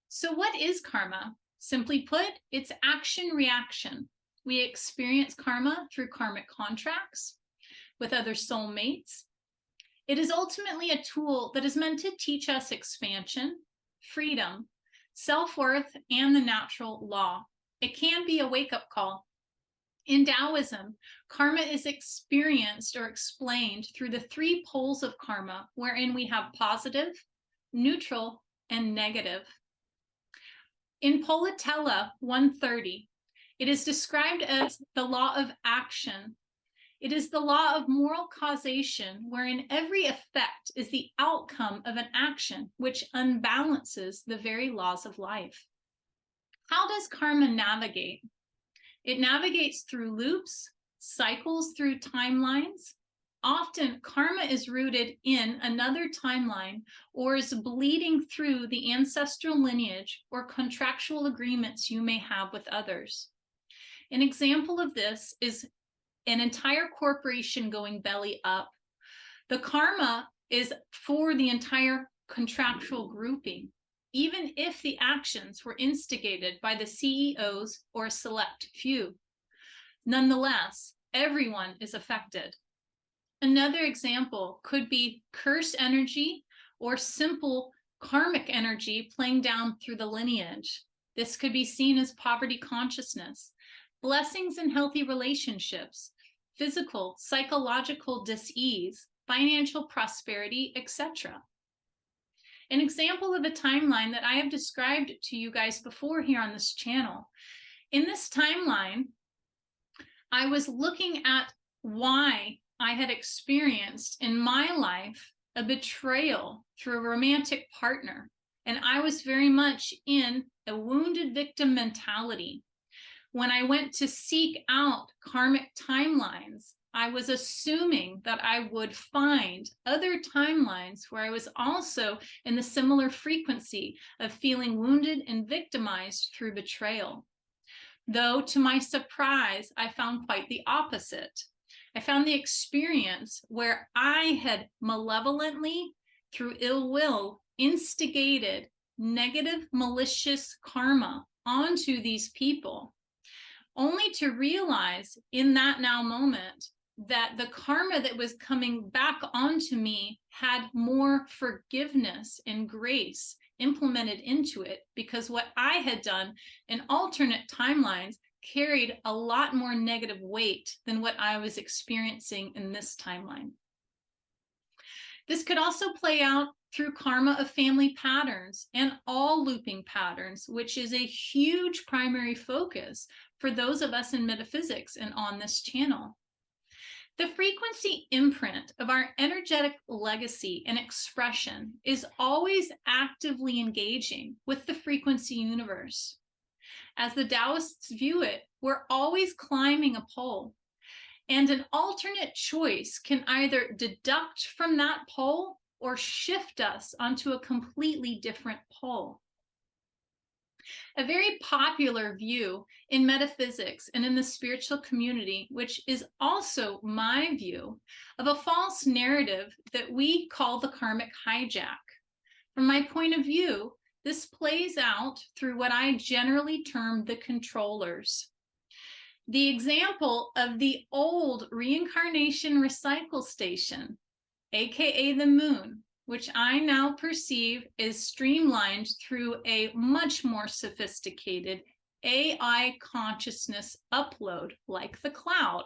So what is karma? Simply put, it's action-reaction. We experience karma through karmic contracts with other soulmates. It is ultimately a tool that is meant to teach us expansion, freedom, self-worth, and the natural law. It can be a wake-up call. In Taoism, karma is experienced or explained through the three poles of karma, wherein we have positive, neutral, and negative. In Politella 130, it is described as the law of action. It is the law of moral causation, wherein every effect is the outcome of an action which unbalances the very laws of life. How does karma navigate? It navigates through loops, cycles through timelines. Often, karma is rooted in another timeline or is bleeding through the ancestral lineage or contractual agreements you may have with others. An example of this is an entire corporation going belly up. The karma is for the entire contractual grouping, even if the actions were instigated by the CEOs or a select few. Nonetheless, everyone is affected. Another example could be curse energy or simple karmic energy playing down through the lineage. This could be seen as poverty consciousness, blessings in healthy relationships, physical, psychological dis-ease, financial prosperity, etc. An example of a timeline that I have described to you guys before here on this channel. In this timeline, I was looking at why I had experienced in my life a betrayal through a romantic partner. And I was very much in a wounded victim mentality. When I went to seek out karmic timelines, I was assuming that I would find other timelines where I was also in the similar frequency of feeling wounded and victimized through betrayal. Though, to my surprise, I found quite the opposite. I found the experience where I had malevolently, through ill will, instigated negative, malicious karma onto these people, only to realize in that now moment that the karma that was coming back onto me had more forgiveness and grace implemented into it, because what I had done in alternate timelines carried a lot more negative weight than what I was experiencing in this timeline. This could also play out through karma of family patterns and all looping patterns, which is a huge primary focus for those of us in metaphysics and on this channel. The frequency imprint of our energetic legacy and expression is always actively engaging with the frequency universe. As the Taoists view it, we're always climbing a pole, and an alternate choice can either deduct from that pole or shift us onto a completely different pole. A very popular view in metaphysics and in the spiritual community, which is also my view, of a false narrative that we call the karmic hijack. From my point of view, this plays out through what I generally term the controllers. The example of the old reincarnation recycle station, aka the moon, which I now perceive is streamlined through a much more sophisticated AI consciousness upload, like the cloud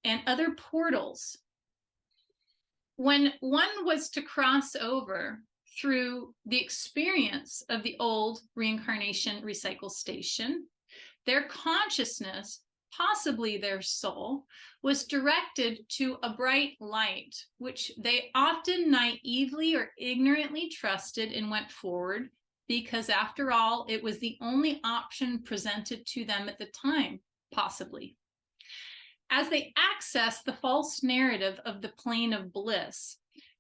and other portals. When one was to cross over through the experience of the old reincarnation recycle station, their consciousness, possibly their soul, was directed to a bright light, which they often naively or ignorantly trusted and went forward, because after all, it was the only option presented to them at the time, possibly. As they access the false narrative of the plane of bliss,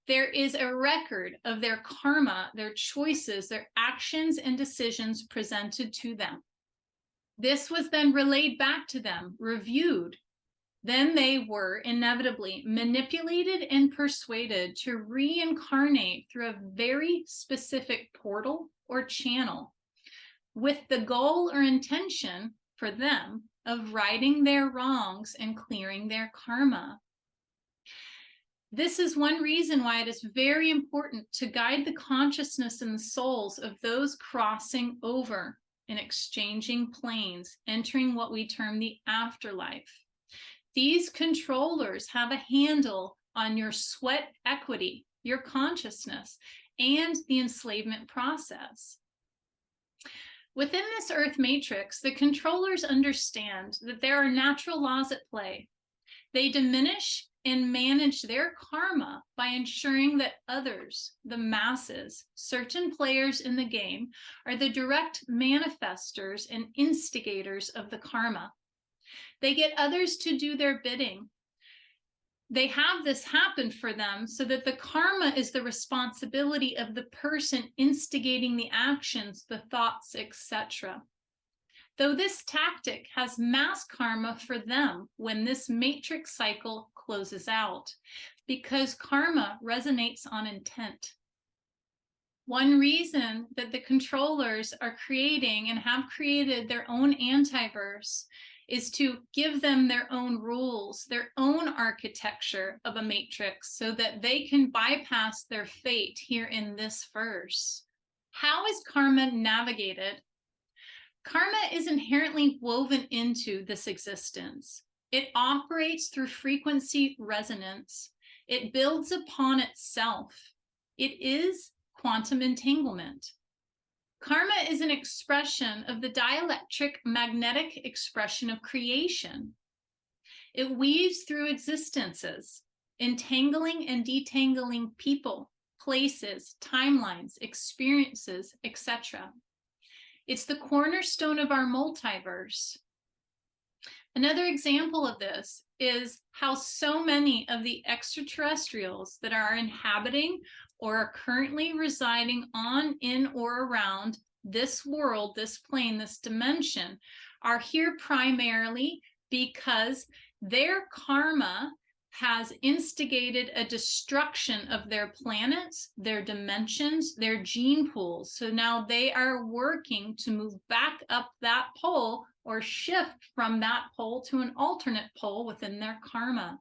there is a record of their karma, their choices, their actions and decisions presented to them. This was then relayed back to them, reviewed. Then they were inevitably manipulated and persuaded to reincarnate through a very specific portal or channel, with the goal or intention for them of righting their wrongs and clearing their karma. This is one reason why it is very important to guide the consciousness and the souls of those crossing over and exchanging planes, entering what we term the afterlife. These controllers have a handle on your sweat equity, your consciousness, and the enslavement process. Within this earth matrix, the controllers understand that there are natural laws at play. They diminish and manage their karma by ensuring that others, the masses, certain players in the game, are the direct manifestors and instigators of the karma. They get others to do their bidding. They have this happen for them so that the karma is the responsibility of the person instigating the actions, the thoughts, etc. Though this tactic has mass karma for them when this matrix cycle closes out, because karma resonates on intent. One reason that the controllers are creating and have created their own antiverse is to give them their own rules, their own architecture of a matrix, so that they can bypass their fate here in this verse. How is karma navigated? Karma is inherently woven into this existence. It operates through frequency resonance. It builds upon itself. It is quantum entanglement. Karma is an expression of the dielectric magnetic expression of creation. It weaves through existences, entangling and detangling people, places, timelines, experiences, etc. It's the cornerstone of our multiverse. Another example of this is how so many of the extraterrestrials that are inhabiting or are currently residing on, in, or around this world, this plane, this dimension, are here primarily because their karma has instigated a destruction of their planets, their dimensions, their gene pools. So now they are working to move back up that pole or shift from that pole to an alternate pole within their karma.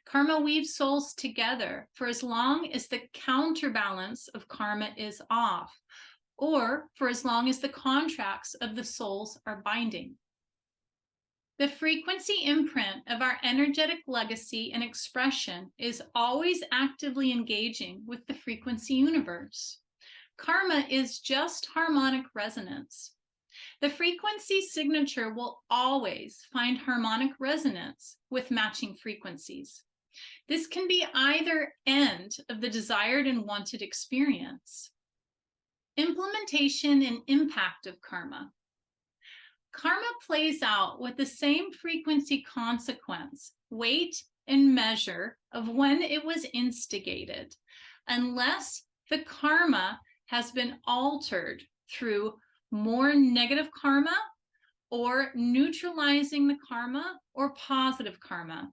Karma weaves souls together for as long as the counterbalance of karma is off, or for as long as the contracts of the souls are binding. The frequency imprint of our energetic legacy and expression is always actively engaging with the frequency universe. Karma is just harmonic resonance. The frequency signature will always find harmonic resonance with matching frequencies. This can be either end of the desired and wanted experience. Implementation and impact of karma. Karma plays out with the same frequency consequence, weight, and measure of when it was instigated, unless the karma has been altered through more negative karma or neutralizing the karma or positive karma.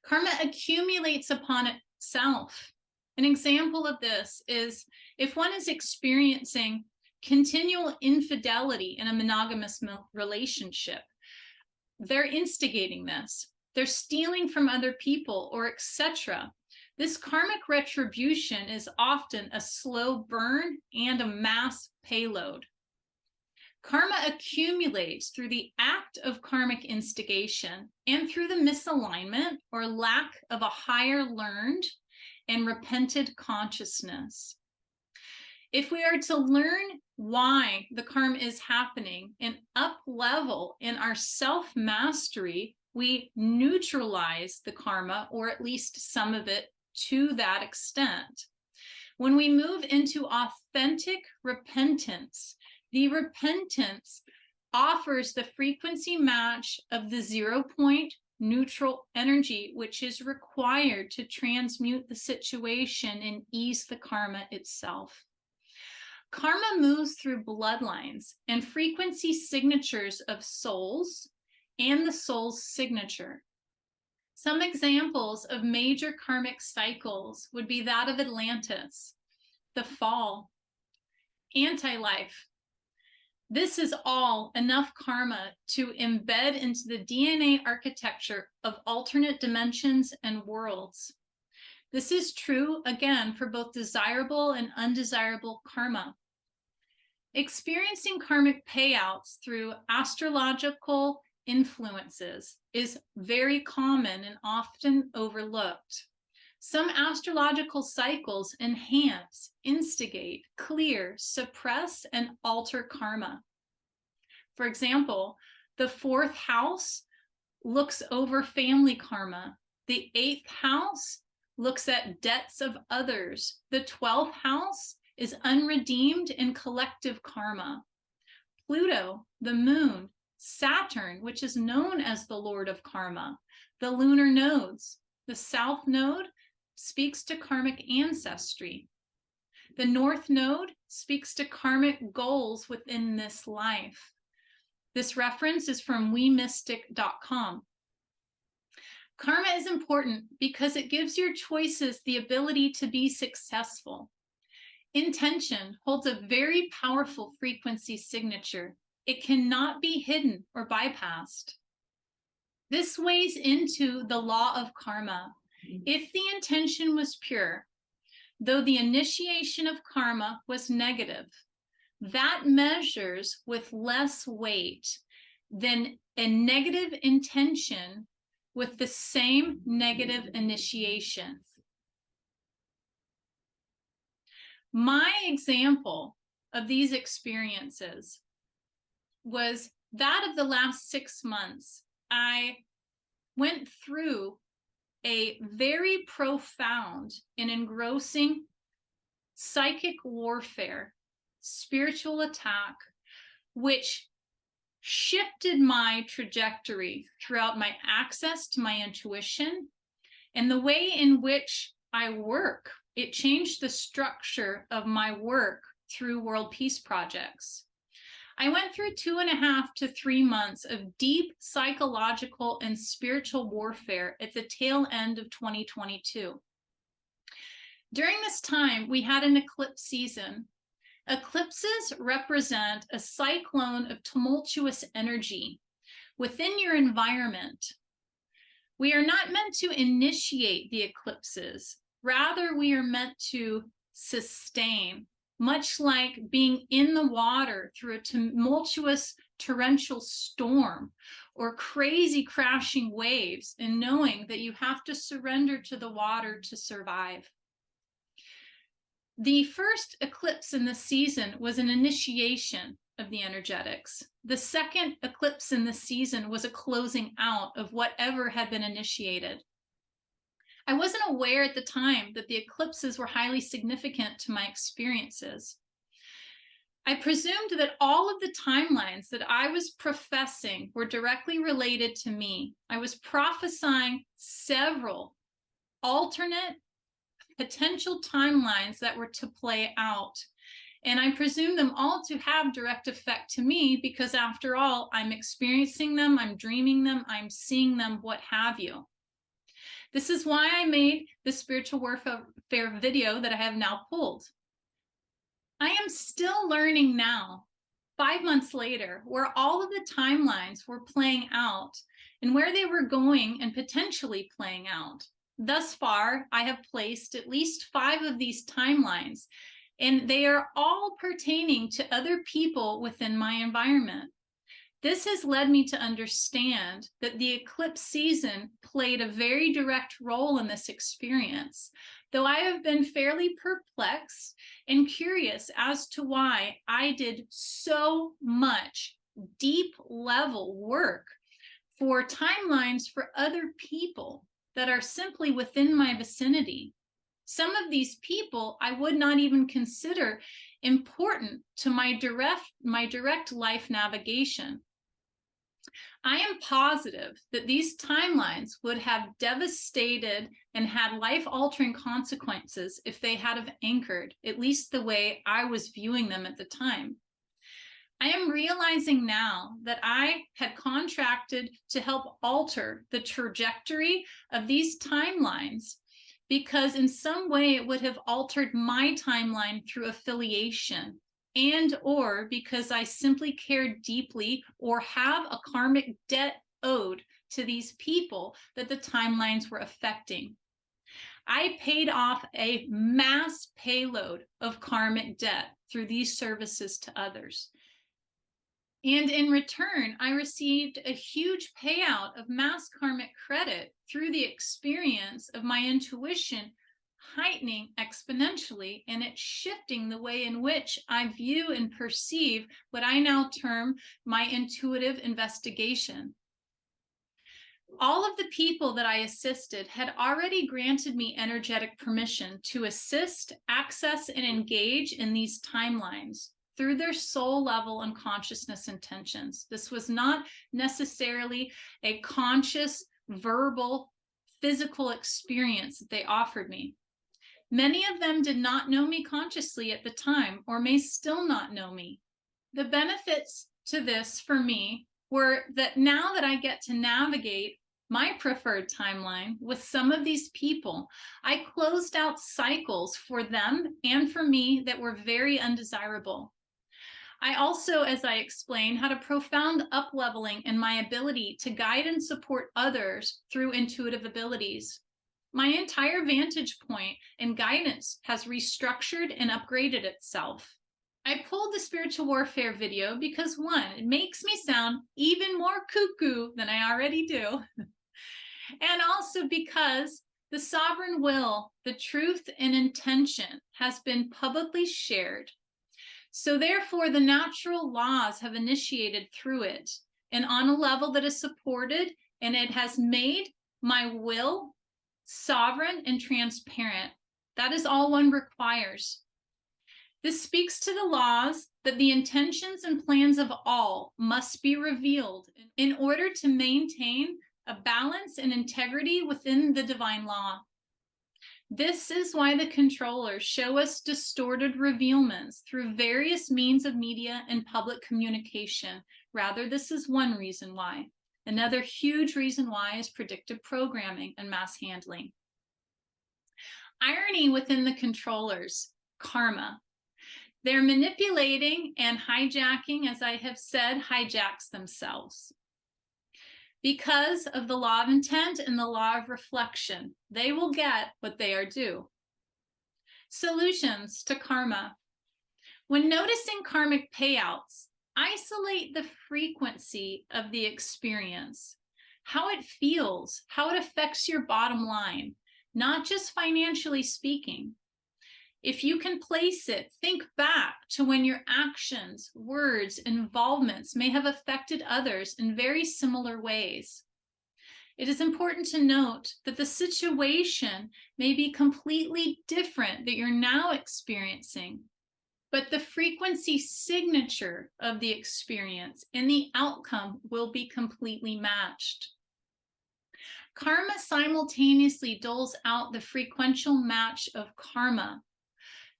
Karma accumulates upon itself. An example of this is if one is experiencing continual infidelity in a monogamous relationship, they're instigating this. They're stealing from other people or etc. This karmic retribution is often a slow burn and a mass payload. Karma accumulates through the act of karmic instigation and through the misalignment or lack of a higher learned and repented consciousness. If we are to learn why the karma is happening and up level in our self-mastery, we neutralize the karma, or at least some of it, to that extent. When we move into authentic repentance, the repentance offers the frequency match of the 0 point neutral energy, which is required to transmute the situation and ease the karma itself. Karma moves through bloodlines and frequency signatures of souls and the soul's signature. Some examples of major karmic cycles would be that of Atlantis, the fall, anti-life. This is all enough karma to embed into the DNA architecture of alternate dimensions and worlds. This is true, again, for both desirable and undesirable karma. Experiencing karmic payouts through astrological influences is very common and often overlooked. Some astrological cycles enhance, instigate, clear, suppress, and alter karma. For example, the 4th house looks over family karma. The 8th house looks at debts of others. The 12th house is unredeemed and collective karma. Pluto, the moon, Saturn, which is known as the Lord of Karma, the lunar nodes. The South node speaks to karmic ancestry. The North node speaks to karmic goals within this life. This reference is from wemystic.com. Karma is important because it gives your choices the ability to be successful. Intention holds a very powerful frequency signature. It cannot be hidden or bypassed. This weighs into the law of karma. If the intention was pure, though the initiation of karma was negative, that measures with less weight than a negative intention with the same negative initiation. My example of these experiences was that of the last 6 months. I went through a very profound and engrossing psychic warfare, spiritual attack, which shifted my trajectory throughout my access to my intuition and the way in which I work. It changed the structure of my work through world peace projects. I went through 2.5 to 3 months of deep psychological and spiritual warfare at the tail end of 2022. During this time, we had an eclipse season. Eclipses represent a cyclone of tumultuous energy within your environment. We are not meant to initiate the eclipses. Rather, we are meant to sustain, much like being in the water through a tumultuous torrential storm or crazy crashing waves, and knowing that you have to surrender to the water to survive. The first eclipse in the season was an initiation of the energetics. The second eclipse in the season was a closing out of whatever had been initiated. I wasn't aware at the time that the eclipses were highly significant to my experiences. I presumed that all of the timelines that I was professing were directly related to me. I was prophesying several alternate potential timelines that were to play out. And I presume them all to have direct effect to me because, after all, I'm experiencing them, I'm dreaming them, I'm seeing them, what have you. This is why I made the spiritual warfare video that I have now pulled. I am still learning now, 5 months later, where all of the timelines were playing out and where they were going and potentially playing out. Thus far, I have placed at least 5 of these timelines, and they are all pertaining to other people within my environment. This has led me to understand that the eclipse season played a very direct role in this experience, though I have been fairly perplexed and curious as to why I did so much deep level work for timelines for other people that are simply within my vicinity. Some of these people I would not even consider important to my direct life navigation. I am positive that these timelines would have devastated and had life-altering consequences if they had have anchored, at least the way I was viewing them at the time. I am realizing now that I had contracted to help alter the trajectory of these timelines because in some way it would have altered my timeline through affiliation. and or because I simply care deeply or have a karmic debt owed to these people that the timelines were affecting. I paid off a mass payload of karmic debt through these services to others. And in return, I received a huge payout of mass karmic credit through the experience of my intuition heightening exponentially, and it shifting the way in which I view and perceive what I now term my intuitive investigation. All of the people that I assisted had already granted me energetic permission to assist, access, and engage in these timelines through their soul level and consciousness intentions. This was not necessarily a conscious, verbal, physical experience that they offered me. Many of them did not know me consciously at the time, or may still not know me. The benefits to this for me were that now that I get to navigate my preferred timeline with some of these people, I closed out cycles for them and for me that were very undesirable. I also, as I explained, had a profound up-leveling in my ability to guide and support others through intuitive abilities. My entire vantage point and guidance has restructured and upgraded itself. I pulled the spiritual warfare video because, one, it makes me sound even more cuckoo than I already do. And also because the sovereign will, the truth and intention has been publicly shared. So therefore, the natural laws have initiated through it and on a level that is supported, and it has made my will sovereign and transparent. That is all one requires. This speaks to the laws that the intentions and plans of all must be revealed in order to maintain a balance and integrity within the divine law. This is why the controllers show us distorted revealments through various means of media and public communication. Rather, this is one reason why. Another huge reason why is predictive programming and mass handling. Irony within the controllers, karma. They're manipulating and hijacking, as I have said, hijacks themselves. Because of the law of intent and the law of reflection, they will get what they are due. Solutions to karma. When noticing karmic payouts, isolate the frequency of the experience, how it feels, how it affects your bottom line, not just financially speaking. If you can place it, think back to when your actions, words, involvements may have affected others in very similar ways. It is important to note that the situation may be completely different that you're now experiencing, but the frequency signature of the experience and the outcome will be completely matched. Karma simultaneously doles out the frequential match of karma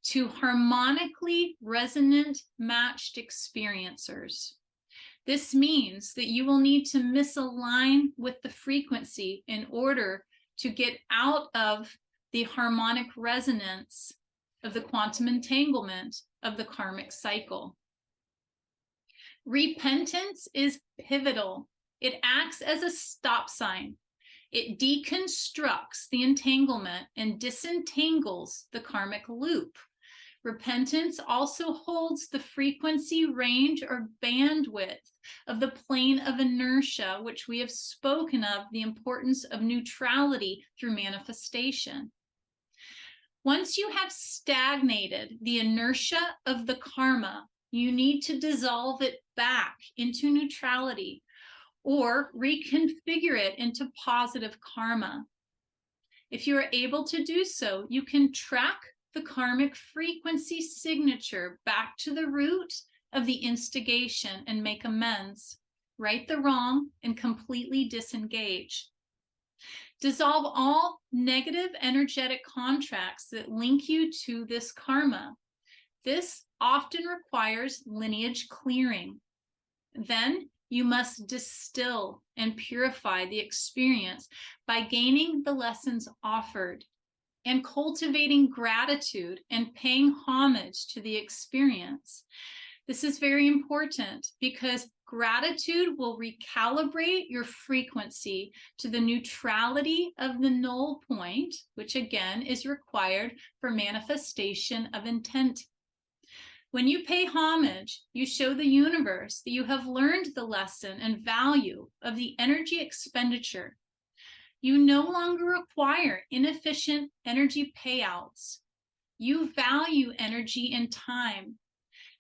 to harmonically resonant matched experiencers. This means that you will need to misalign with the frequency in order to get out of the harmonic resonance of the quantum entanglement of the karmic cycle. Repentance is pivotal. It acts as a stop sign. It deconstructs the entanglement and disentangles the karmic loop. Repentance also holds the frequency range or bandwidth of the plane of inertia, which we have spoken of the importance of neutrality through manifestation. Once you have stagnated the inertia of the karma, you need to dissolve it back into neutrality or reconfigure it into positive karma. If you are able to do so, you can track the karmic frequency signature back to the root of the instigation and make amends, right the wrong, and completely disengage. Dissolve all negative energetic contracts that link you to this karma. This often requires lineage clearing. Then you must distill and purify the experience by gaining the lessons offered. and cultivating gratitude and paying homage to the experience. This is very important because gratitude will recalibrate your frequency to the neutrality of the null point, which again is required for manifestation of intent. When you pay homage, you show the universe that you have learned the lesson and value of the energy expenditure. You no longer require inefficient energy payouts. You value energy and time,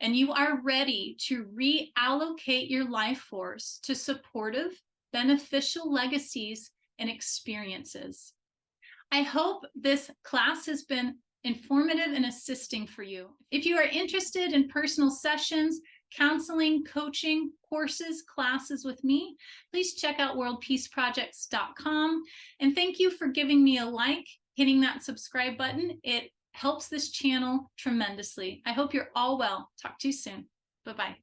and you are ready to reallocate your life force to supportive, beneficial legacies and experiences. I hope this class has been informative and assisting for you. If you are interested in personal sessions, counseling, coaching, courses, classes with me, please check out worldpeaceprojects.com. And thank you for giving me a like, hitting that subscribe button. It helps this channel tremendously. I hope you're all well. Talk to you soon. Bye-bye.